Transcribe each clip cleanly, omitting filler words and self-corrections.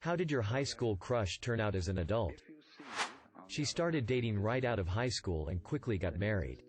How did your high school crush turn out as an adult? She started dating right out of high school and quickly got married.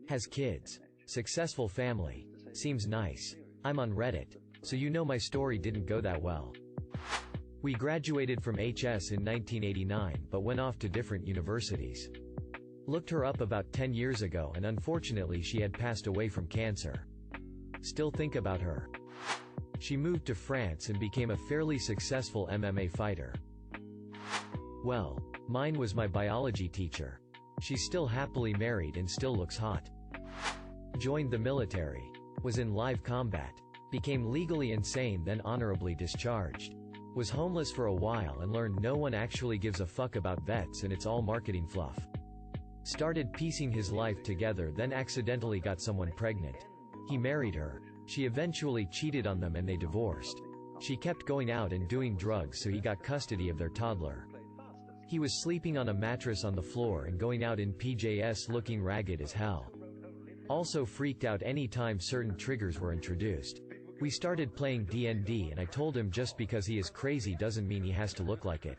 Has kids. Successful family. Seems nice. I'm on Reddit, so you know my story didn't go that well. We graduated from HS in 1989 but went off to different universities. Looked her up about 10 years ago and unfortunately she had passed away from cancer. Still think about her. She moved to France and became a fairly successful MMA fighter. Well, mine was my biology teacher. She's still happily married and still looks hot. Joined the military. Was in live combat. Became legally insane then honorably discharged. Was homeless for a while and learned no one actually gives a fuck about vets and it's all marketing fluff. Started piecing his life together then accidentally got someone pregnant. He married her. She eventually cheated on them and they divorced. She kept going out and doing drugs so he got custody of their toddler. He was sleeping on a mattress on the floor and going out in PJs looking ragged as hell. Also freaked out any time certain triggers were introduced. We started playing D&D and I told him just because he is crazy doesn't mean he has to look like it.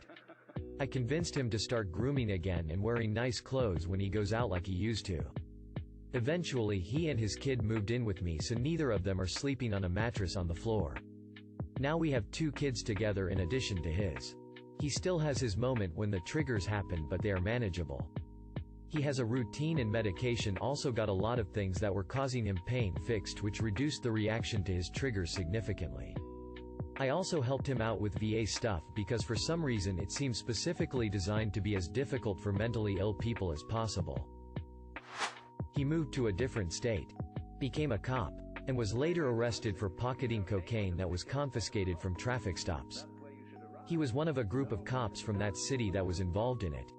I convinced him to start grooming again and wearing nice clothes when he goes out like he used to. Eventually he and his kid moved in with me so neither of them are sleeping on a mattress on the floor. Now we have 2 kids together in addition to his. He still has his moment when the triggers happen but they are manageable. He has a routine and medication also got a lot of things that were causing him pain fixed which reduced the reaction to his triggers significantly. I also helped him out with VA stuff because for some reason it seems specifically designed to be as difficult for mentally ill people as possible. He moved to a different state. Became a cop. And was later arrested for pocketing cocaine that was confiscated from traffic stops. He was one of a group of cops from that city that was involved in it.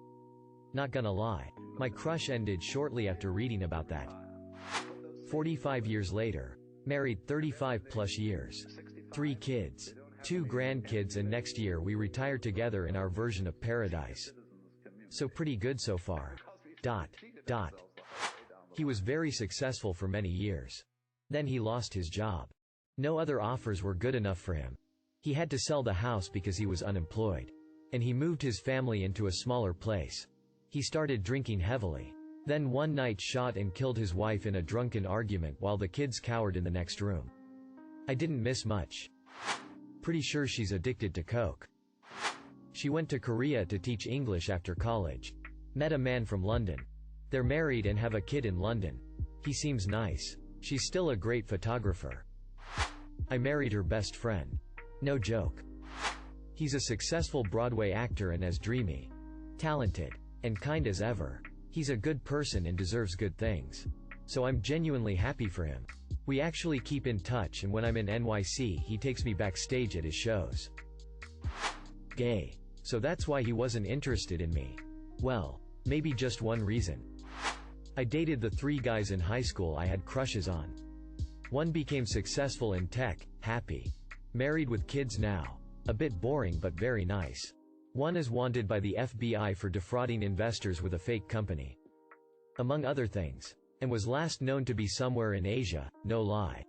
Not gonna lie. My crush ended shortly after reading about that. 45 years later. Married 35 plus years. 3 kids. 2 grandkids and next year we retire together in our version of paradise. So pretty good so far. He was very successful for many years. Then he lost his job. No other offers were good enough for him. He had to sell the house because he was unemployed. And he moved his family into a smaller place. He started drinking heavily. Then one night shot and killed his wife in a drunken argument while the kids cowered in the next room. I didn't miss much. Pretty sure she's addicted to coke. She went to Korea to teach English after college. Met a man from London. They're married and have a kid in London. He seems nice. She's still a great photographer. I married her best friend. No joke. He's a successful Broadway actor and as dreamy, talented, and kind as ever. He's a good person and deserves good things. So I'm genuinely happy for him. We actually keep in touch and when I'm in NYC he takes me backstage at his shows. Gay. So that's why he wasn't interested in me. Well, maybe just one reason. I dated the 3 guys in high school I had crushes on. One became successful in tech, happy. Married with kids now. A bit boring but very nice. One is wanted by the FBI for defrauding investors with a fake company. Among other things. And was last known to be somewhere in Asia, no lie.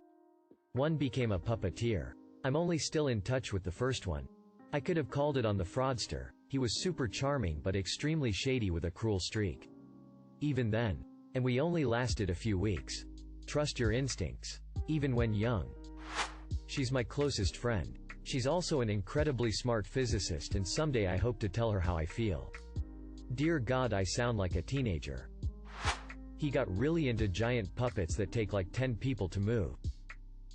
One became a puppeteer. I'm only still in touch with the first one. I could have called it on the fraudster. He was super charming but extremely shady with a cruel streak. Even then. And we only lasted a few weeks. Trust your instincts. Even when young. She's my closest friend. She's also an incredibly smart physicist and someday I hope to tell her how I feel. Dear God, I sound like a teenager. He got really into giant puppets that take like 10 people to move.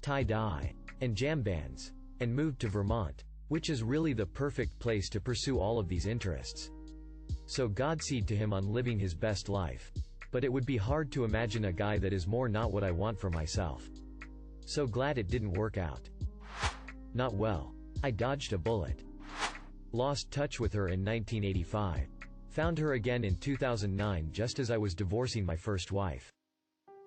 Tie-dye. And jam bands. And moved to Vermont. Which is really the perfect place to pursue all of these interests. So Godspeed to him on living his best life. But it would be hard to imagine a guy that is more not what I want for myself. So glad it didn't work out. Not well. I dodged a bullet. Lost touch with her in 1985. Found her again in 2009 just as I was divorcing my first wife.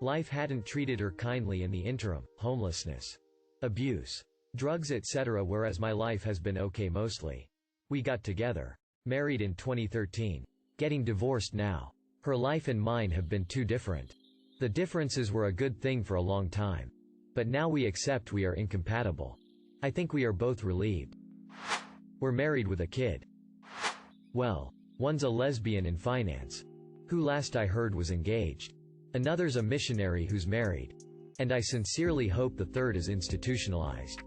Life hadn't treated her kindly in the interim, homelessness, abuse, drugs etc. whereas my life has been okay mostly. We got together. Married in 2013. Getting divorced now. Her life and mine have been too different. The differences were a good thing for a long time. But now we accept we are incompatible. I think we are both relieved. We're married with a kid. Well, one's a lesbian in finance. Who last I heard was engaged. Another's a missionary who's married. And I sincerely hope the third is institutionalized.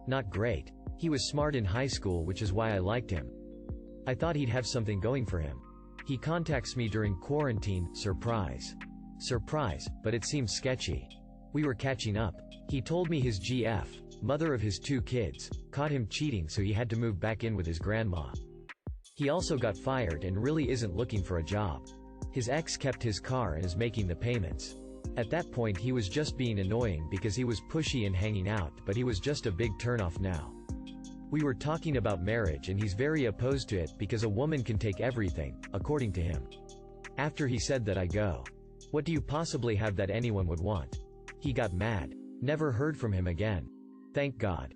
Not great. He was smart in high school, which is why I liked him. I thought he'd have something going for him. He contacts me during quarantine, surprise. Surprise, but it seemed sketchy. We were catching up. He told me his GF, mother of his 2 kids, caught him cheating, so he had to move back in with his grandma. He also got fired and really isn't looking for a job. His ex kept his car and is making the payments. At that point he was just being annoying because he was pushy and hanging out, but he was just a big turnoff now. We were talking about marriage and he's very opposed to it because a woman can take everything, according to him. After he said that, I go, "What do you possibly have that anyone would want?" He got mad. Never heard from him again. Thank God.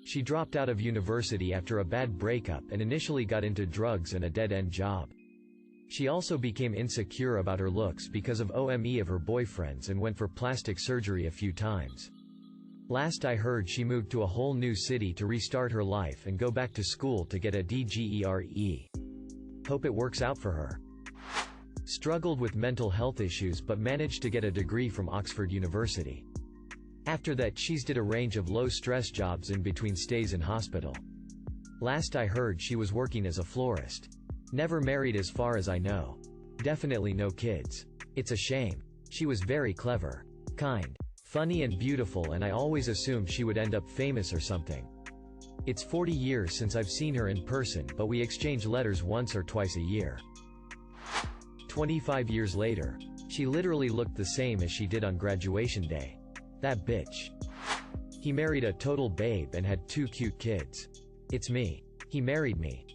She dropped out of university after a bad breakup and initially got into drugs and a dead-end job. She also became insecure about her looks because of OME of her boyfriends and went for plastic surgery a few times. Last I heard, she moved to a whole new city to restart her life and go back to school to get a DGERE. Hope it works out for her. Struggled with mental health issues but managed to get a degree from Oxford University. After that she's did a range of low-stress jobs in between stays in hospital. Last I heard she was working as a florist. Never married as far as I know. Definitely no kids. It's a shame. She was very clever, kind, funny and beautiful, and I always assumed she would end up famous or something. It's 40 years since I've seen her in person, but we exchange letters once or twice a year. 25 years later. She literally looked the same as she did on graduation day. That bitch. He married a total babe and had 2 cute kids. It's me. He married me.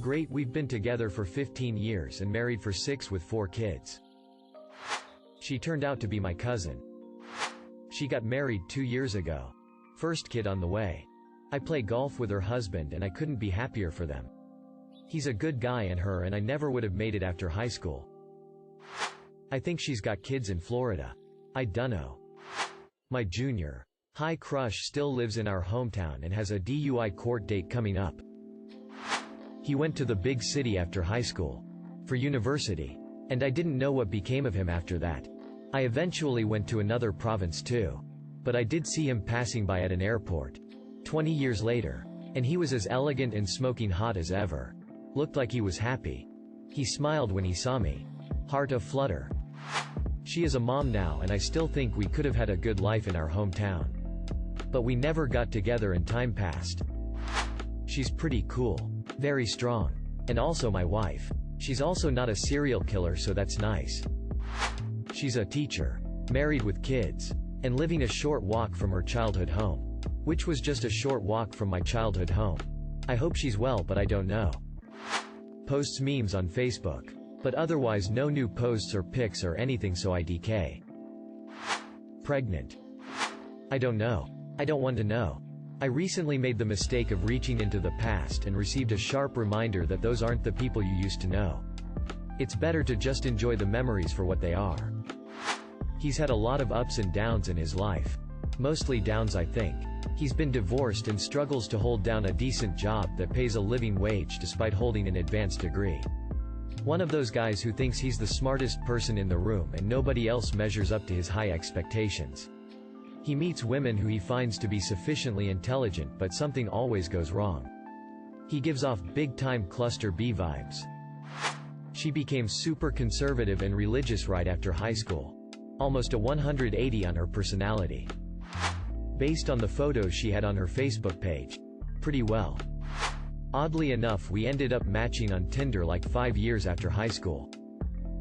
Great, we've been together for 15 years and married for 6 with 4 kids. She turned out to be my cousin. She got married 2 years ago. First kid on the way. I play golf with her husband and I couldn't be happier for them. He's a good guy and her and I never would have made it after high school. I think she's got kids in Florida. I dunno. My junior high crush still lives in our hometown and has a DUI court date coming up. He went to the big city after high school. For university. And I didn't know what became of him after that. I eventually went to another province too. But I did see him passing by at an airport. 20 years later. And he was as elegant and smoking hot as ever. Looked like he was happy. He smiled when he saw me. Heart aflutter. She is a mom now and I still think we could have had a good life in our hometown. But we never got together and time passed. She's pretty cool. Very strong. And also my wife. She's also not a serial killer, so that's nice. She's a teacher. Married with kids. And living a short walk from her childhood home. Which was just a short walk from my childhood home. I hope she's well, but I don't know. Posts memes on Facebook. But otherwise no new posts or pics or anything, so IDK. Pregnant. I don't know. I don't want to know. I recently made the mistake of reaching into the past and received a sharp reminder that those aren't the people you used to know. It's better to just enjoy the memories for what they are. He's had a lot of ups and downs in his life. Mostly downs, I think. He's been divorced and struggles to hold down a decent job that pays a living wage despite holding an advanced degree. One of those guys who thinks he's the smartest person in the room and nobody else measures up to his high expectations. He meets women who he finds to be sufficiently intelligent, but something always goes wrong. He gives off big-time cluster B vibes. She became super conservative and religious right after high school. Almost a 180 on her personality. Based on the photos she had on her Facebook page. Pretty well. Oddly enough, we ended up matching on Tinder like 5 years after high school.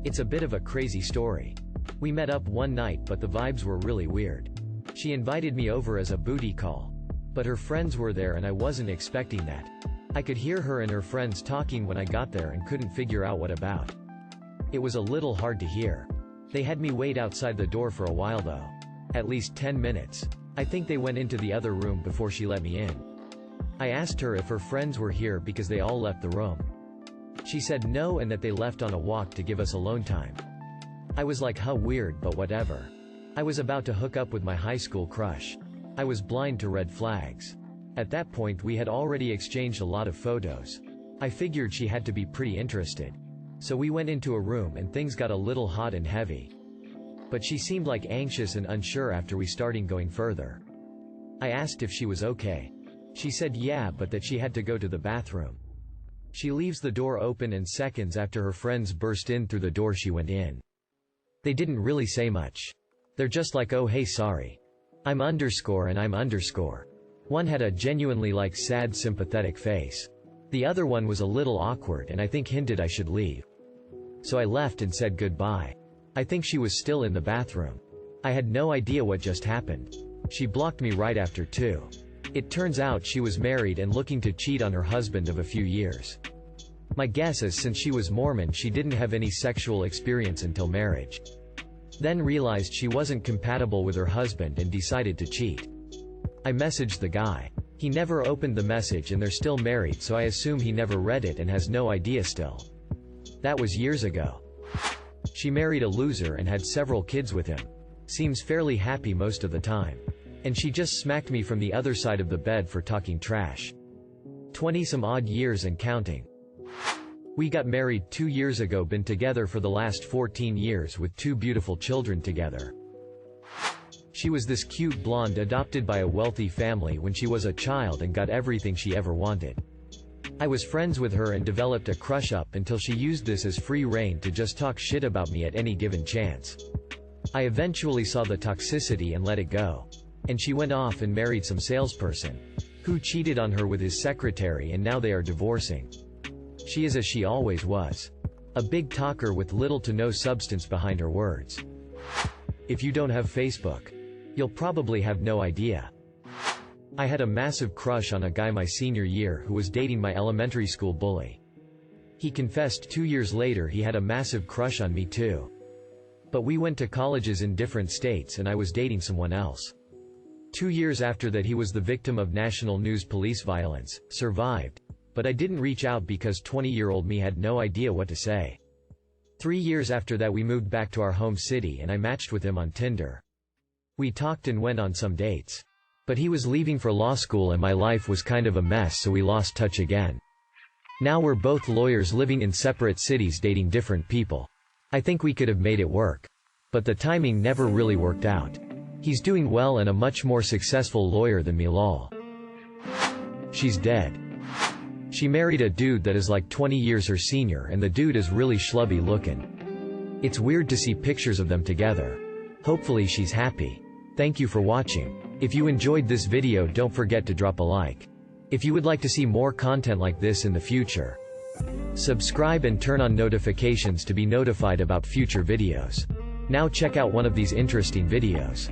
It's a bit of a crazy story. We met up one night, but the vibes were really weird. She invited me over as a booty call. But her friends were there and I wasn't expecting that. I could hear her and her friends talking when I got there and couldn't figure out what about. It was a little hard to hear. They had me wait outside the door for a while though. At least 10 minutes. I think they went into the other room before she let me in. I asked her if her friends were here because they all left the room. She said no and that they left on a walk to give us alone time. I was like, how weird, but whatever. I was about to hook up with my high school crush. I was blind to red flags. At that point we had already exchanged a lot of photos. I figured she had to be pretty interested. So we went into a room and things got a little hot and heavy. But she seemed like anxious and unsure after we started going further. I asked if she was okay. She said yeah, but that she had to go to the bathroom. She leaves the door open and seconds after her friends burst in through the door she went in. They didn't really say much. They're just like, oh hey sorry. I'm underscore and I'm underscore. One had a genuinely like sad sympathetic face. The other one was a little awkward and I think hinted I should leave. So I left and said goodbye. I think she was still in the bathroom. I had no idea what just happened. She blocked me right after too. It turns out she was married and looking to cheat on her husband of a few years. My guess is since she was Mormon she didn't have any sexual experience until marriage. Then realized she wasn't compatible with her husband and decided to cheat. I messaged the guy. He never opened the message and they're still married, so I assume he never read it and has no idea still. That was years ago. She married a loser and had several kids with him. Seems fairly happy most of the time. And she just smacked me from the other side of the bed for talking trash. 20-some odd years and counting. We got married 2 years ago, been together for the last 14 years with 2 beautiful children together. She was this cute blonde adopted by a wealthy family when she was a child and got everything she ever wanted. I was friends with her and developed a crush up until she used this as free rein to just talk shit about me at any given chance. I eventually saw the toxicity and let it go. And she went off and married some salesperson who cheated on her with his secretary, and now they are divorcing. She is as she always was. A big talker with little to no substance behind her words. If you don't have Facebook, you'll probably have no idea. I had a massive crush on a guy my senior year who was dating my elementary school bully. He confessed 2 years later he had a massive crush on me too. But we went to colleges in different states and I was dating someone else. 2 years after that he was the victim of national news police violence, survived. But I didn't reach out because 20-year-old me had no idea what to say. 3 years after that we moved back to our home city and I matched with him on Tinder. We talked and went on some dates. But he was leaving for law school and my life was kind of a mess, so we lost touch again. Now we're both lawyers living in separate cities dating different people. I think we could have made it work. But the timing never really worked out. He's doing well and a much more successful lawyer than me lol. She's dead. She married a dude that is like 20 years her senior and the dude is really schlubby looking. It's weird to see pictures of them together. Hopefully she's happy. Thank you for watching. If you enjoyed this video, don't forget to drop a like. If you would like to see more content like this in the future, subscribe and turn on notifications to be notified about future videos. Now check out one of these interesting videos.